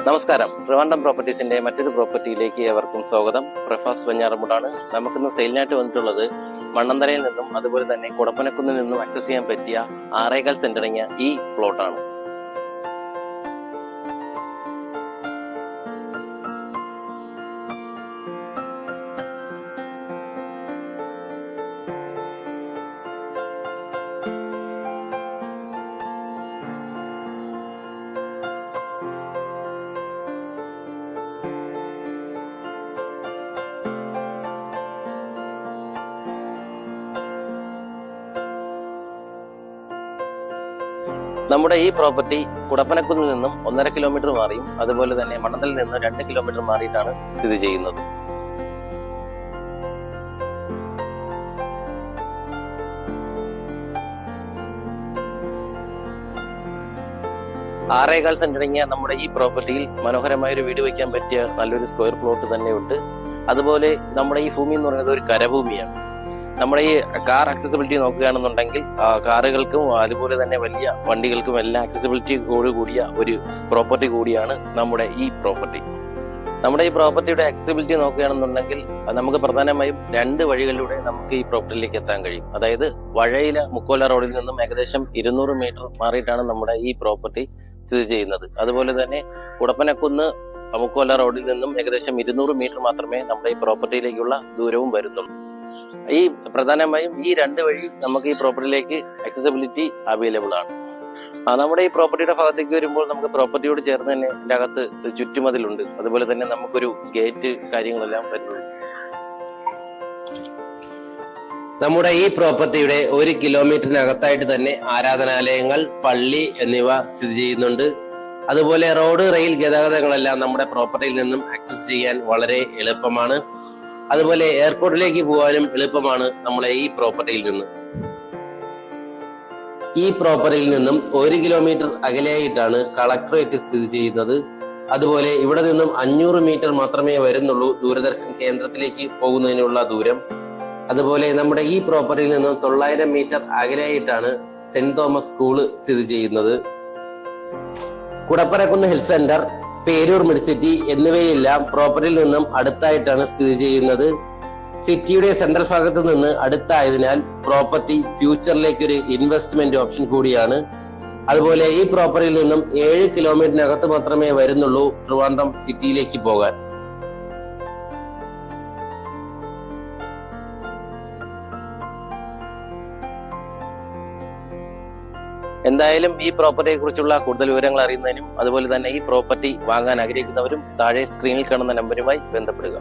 നമസ്കാരം. ട്രിവാൻഡ്രം പ്രോപ്പർട്ടീസിന്റെ മറ്റൊരു പ്രോപ്പർട്ടിയിലേക്ക് ഏവർക്കും സ്വാഗതം. പ്രഫാസ് വെഞ്ഞാറമൂടാണ്. നമുക്കിന്ന് സെയിലിനായിട്ട് വന്നിട്ടുള്ളത് മണ്ണന്തലയിൽ നിന്നും അതുപോലെ തന്നെ കുടപ്പനക്കുന്നിൽ നിന്നും ആക്സസ് ചെയ്യാൻ പറ്റിയ 6.25 സെന്റ് അടങ്ങിയ ഈ പ്ലോട്ടാണ്. നമ്മുടെ ഈ പ്രോപ്പർട്ടി കുടപ്പനക്കുന്നിൽ നിന്നും 1.5 കിലോമീറ്റർ മാറിയും അതുപോലെ തന്നെ മണ്ണന്തലിൽ നിന്ന് 2 കിലോമീറ്റർ മാറിയിട്ടാണ് സ്ഥിതി ചെയ്യുന്നത്. ആറേകാൽ സെന്റ് അടങ്ങിയ നമ്മുടെ ഈ പ്രോപ്പർട്ടിയിൽ മനോഹരമായ ഒരു വീട് വയ്ക്കാൻ പറ്റിയ നല്ലൊരു സ്ക്വയർ പ്ലോട്ട് തന്നെയുണ്ട്. അതുപോലെ നമ്മുടെ ഈ ഭൂമി എന്ന് പറയുന്നത് ഒരു കരഭൂമിയാണ്. നമ്മുടെ ഈ കാർ ആക്സസിബിലിറ്റി നോക്കുകയാണെന്നുണ്ടെങ്കിൽ കാറുകൾക്കും അതുപോലെ തന്നെ വലിയ വണ്ടികൾക്കും എല്ലാം ആക്സസിബിലിറ്റിയോട് കൂടിയ ഒരു പ്രോപ്പർട്ടി കൂടിയാണ് നമ്മുടെ ഈ പ്രോപ്പർട്ടി. നമ്മുടെ ഈ പ്രോപ്പർട്ടിയുടെ ആക്സസിബിലിറ്റി നോക്കുകയാണെന്നുണ്ടെങ്കിൽ നമുക്ക് പ്രധാനമായും 2 വഴികളിലൂടെ നമുക്ക് ഈ പ്രോപ്പർട്ടിയിലേക്ക് എത്താൻ കഴിയും. അതായത് വഴയില മുക്കോല റോഡിൽ നിന്നും ഏകദേശം 200 മീറ്റർ മാറിയിട്ടാണ് നമ്മുടെ ഈ പ്രോപ്പർട്ടി സ്ഥിതി ചെയ്യുന്നത്. അതുപോലെ തന്നെ കുടപ്പനക്കുന്ന് മുക്കോല റോഡിൽ നിന്നും ഏകദേശം 200 മീറ്റർ മാത്രമേ നമ്മുടെ ഈ പ്രോപ്പർട്ടിയിലേക്കുള്ള ദൂരവും വരുന്നുള്ളൂ. ഈ പ്രധാനമായും ഈ 2 വഴി നമുക്ക് ഈ പ്രോപ്പർട്ടിയിലേക്ക് ആക്സസിബിലിറ്റി അവൈലബിൾ ആണ്. നമ്മുടെ ഈ പ്രോപ്പർട്ടിയുടെ ഭാഗത്തേക്ക് വരുമ്പോൾ നമുക്ക് പ്രോപ്പർട്ടിയോട് ചേർന്ന് തന്നെ ഇതിന്റെ അകത്ത് ചുറ്റുമതിലുണ്ട്. അതുപോലെ തന്നെ നമുക്കൊരു ഗേറ്റ് കാര്യങ്ങളെല്ലാം വരുന്നുണ്ട്. നമ്മുടെ ഈ പ്രോപ്പർട്ടിയുടെ 1 കിലോമീറ്ററിനകത്തായിട്ട് തന്നെ ആരാധനാലയങ്ങൾ, പള്ളി എന്നിവ സ്ഥിതി ചെയ്യുന്നുണ്ട്. അതുപോലെ റോഡ്, റെയിൽ ഗതാഗതങ്ങളെല്ലാം നമ്മുടെ പ്രോപ്പർട്ടിയിൽ നിന്നും ആക്സസ് ചെയ്യാൻ വളരെ എളുപ്പമാണ്. അതുപോലെ എയർപോർട്ടിലേക്ക് പോകാനും എളുപ്പമാണ് നമ്മളെ ഈ പ്രോപ്പർട്ടിയിൽ നിന്ന്. ഈ പ്രോപ്പർട്ടിയിൽ നിന്നും 1 കിലോമീറ്റർ അകലെയായിട്ടാണ് കളക്ടറേറ്റ് സ്ഥിതി ചെയ്യുന്നത്. അതുപോലെ ഇവിടെ നിന്നും 500 മീറ്റർ മാത്രമേ വരുന്നുള്ളൂ ദൂരദർശൻ കേന്ദ്രത്തിലേക്ക് പോകുന്നതിനുള്ള ദൂരം. അതുപോലെ നമ്മുടെ ഈ പ്രോപ്പർട്ടിയിൽ നിന്നും 900 മീറ്റർ അകലെയായിട്ടാണ് സെന്റ് തോമസ് സ്കൂള് സ്ഥിതി ചെയ്യുന്നത്. കുടപ്പനക്കുന്ന് ഹിൽ സെന്റർ, പേരൂർ മിഡ്സിറ്റി എന്നിവയെല്ലാം പ്രോപ്പർട്ടിയിൽ നിന്നും അടുത്തായിട്ടാണ് സ്ഥിതി ചെയ്യുന്നത്. സിറ്റിയുടെ സെൻട്രൽ ഭാഗത്ത് നിന്ന് അടുത്തായതിനാൽ പ്രോപ്പർട്ടി ഫ്യൂച്ചറിലേക്ക് ഒരു ഇൻവെസ്റ്റ്മെന്റ് ഓപ്ഷൻ കൂടിയാണ്. അതുപോലെ ഈ പ്രോപ്പർട്ടിയിൽ നിന്നും 7 കിലോമീറ്ററിനകത്ത് മാത്രമേ വരുന്നുള്ളൂ ട്രിവാൻഡ്രം സിറ്റിയിലേക്ക് പോകാൻ. എന്തായാലും ഈ പ്രോപ്പർട്ടിയെ കുറിച്ചുള്ള കൂടുതൽ വിവരങ്ങൾ അറിയുന്നതിനും അതുപോലെ തന്നെ ഈ പ്രോപ്പർട്ടി വാങ്ങാൻ ആഗ്രഹിക്കുന്നവരും താഴെ സ്ക്രീനിൽ കാണുന്ന നമ്പറുമായി ബന്ധപ്പെടുക.